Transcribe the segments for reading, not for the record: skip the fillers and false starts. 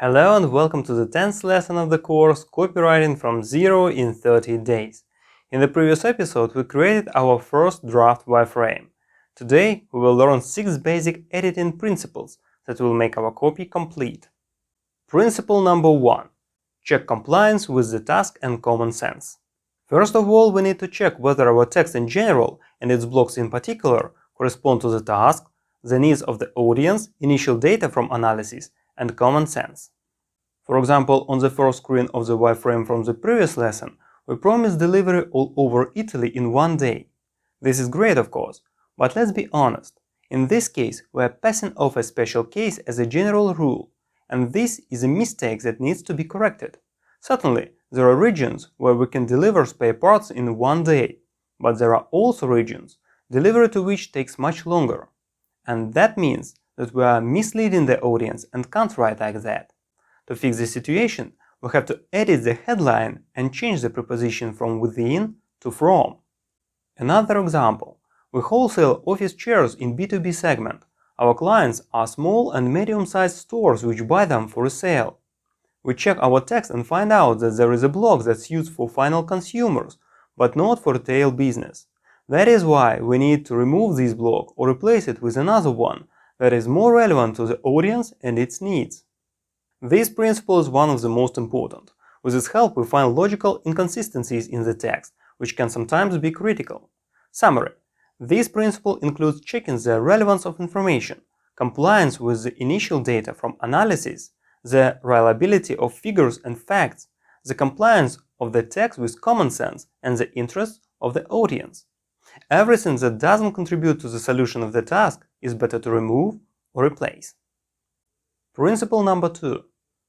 Hello and welcome to the 10th lesson of the course Copywriting from 0 in 30 days. In the previous episode, we created our first draft wireframe. Today, we will learn 6 basic editing principles that will make our copy complete. Principle number 1. Check compliance with the task and common sense. First of all, we need to check whether our text in general, and its blocks in particular, correspond to the task, the needs of the audience, initial data from analysis, and common sense. For example, on the first screen of the wireframe from the previous lesson, we promised delivery all over Italy in one day. This is great, of course, but let's be honest. In this case, we are passing off a special case as a general rule, and this is a mistake that needs to be corrected. Certainly, there are regions where we can deliver spare parts in one day, but there are also regions, delivery to which takes much longer. And that means that we are misleading the audience and can't write like that. To fix the situation, we have to edit the headline and change the preposition from within to from. Another example. We wholesale office chairs in B2B segment. Our clients are small and medium-sized stores which buy them for resale. We check our text and find out that there is a block that's used for final consumers, but not for retail business. That is why we need to remove this block or replace it with another one that is more relevant to the audience and its needs. This principle is one of the most important. With its help, we find logical inconsistencies in the text, which can sometimes be critical. Summary. This principle includes checking the relevance of information, compliance with the initial data from analysis, the reliability of figures and facts, the compliance of the text with common sense, and the interests of the audience. Everything that doesn't contribute to the solution of the task is better to remove or replace. Principle number 2.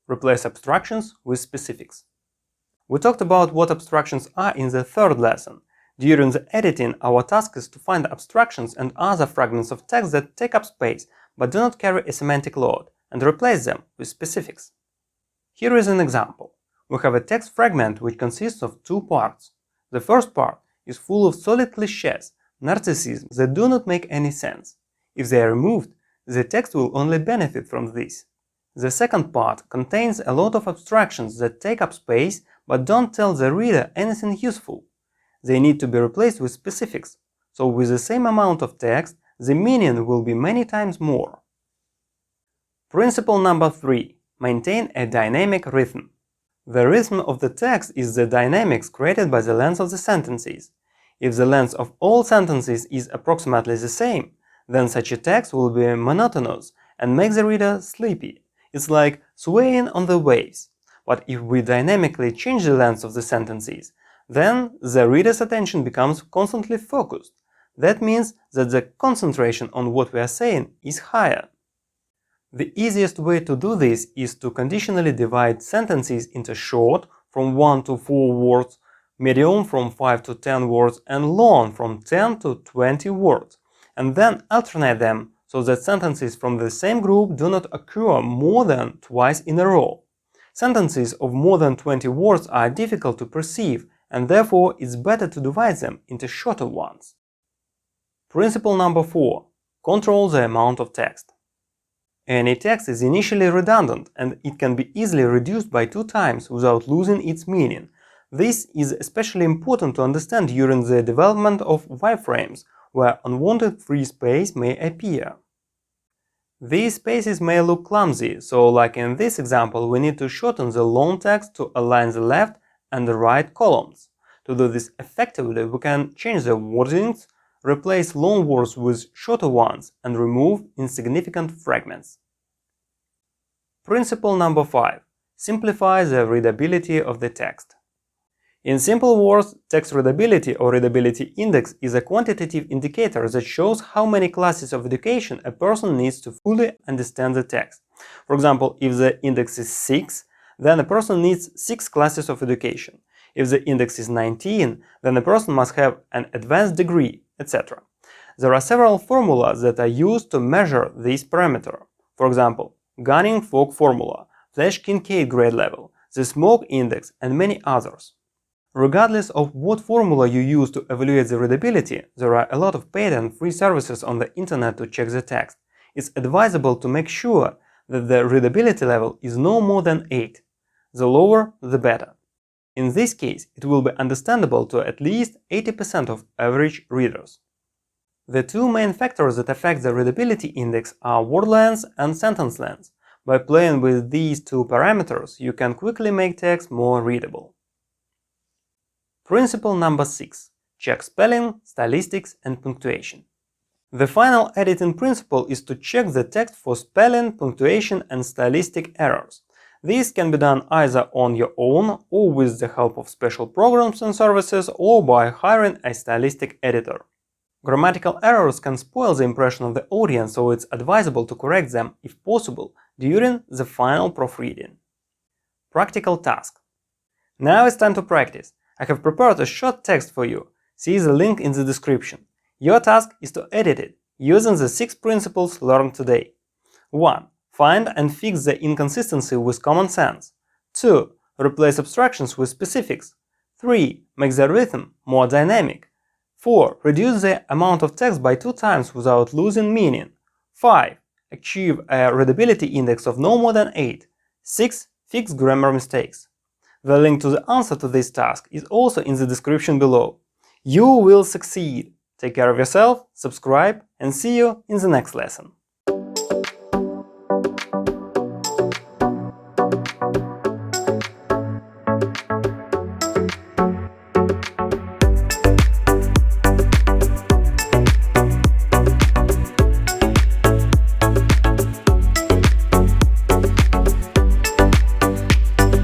Replace abstractions with specifics. We talked about what abstractions are in the third lesson. During the editing, our task is to find abstractions and other fragments of text that take up space but do not carry a semantic load, and replace them with specifics. Here is an example. We have a text fragment which consists of 2 parts. The first part is full of solid clichés, narcissism that do not make any sense. If they are removed, the text will only benefit from this. The second part contains a lot of abstractions that take up space but don't tell the reader anything useful. They need to be replaced with specifics, so with the same amount of text, the meaning will be many times more. Principle number 3. Maintain a dynamic rhythm. The rhythm of the text is the dynamics created by the length of the sentences. If the length of all sentences is approximately the same, then such a text will be monotonous and make the reader sleepy. It's like swaying on the waves. But if we dynamically change the length of the sentences, then the reader's attention becomes constantly focused. That means that the concentration on what we are saying is higher. The easiest way to do this is to conditionally divide sentences into short from 1 to 4 words, medium from 5 to 10 words, and long from 10 to 20 words, and then alternate them so that sentences from the same group do not occur more than twice in a row. Sentences of more than 20 words are difficult to perceive, and therefore it's better to divide them into shorter ones. Principle number 4. Control the amount of text. Any text is initially redundant, and it can be easily reduced by 2 times without losing its meaning. This is especially important to understand during the development of wireframes, where unwanted free space may appear. These spaces may look clumsy, so like in this example, we need to shorten the long text to align the left and the right columns. To do this effectively, we can change the wordings, replace long words with shorter ones, and remove insignificant fragments. Principle number 5. Simplify the readability of the text. In simple words, text readability or readability index is a quantitative indicator that shows how many classes of education a person needs to fully understand the text. For example, if the index is 6, then a person needs 6 classes of education. If the index is 19, then a person must have an advanced degree, etc. There are several formulas that are used to measure this parameter. For example, Gunning-Fogg formula, Flash-Kincaid grade level, the smoke index, and many others. Regardless of what formula you use to evaluate the readability, there are a lot of paid and free services on the internet to check the text. It's advisable to make sure that the readability level is no more than 8. The lower, the better. In this case, it will be understandable to at least 80% of average readers. The two main factors that affect the readability index are word length and sentence length. By playing with these two parameters, you can quickly make text more readable. Principle number 6. Check spelling, stylistics, and punctuation. The final editing principle is to check the text for spelling, punctuation, and stylistic errors. This can be done either on your own or with the help of special programs and services, or by hiring a stylistic editor. Grammatical errors can spoil the impression of the audience, so it's advisable to correct them, if possible, during the final proofreading. Practical task. Now it's time to practice. I have prepared a short text for you. See the link in the description. Your task is to edit it using the 6 principles learned today. 1. Find and fix the inconsistency with common sense. 2. Replace abstractions with specifics. 3. Make the rhythm more dynamic. 4. Reduce the amount of text by 2 times without losing meaning. 5. Achieve a readability index of no more than 8. 6. Fix grammar mistakes. The link to the answer to this task is also in the description below. You will succeed! Take care of yourself, subscribe, and see you in the next lesson.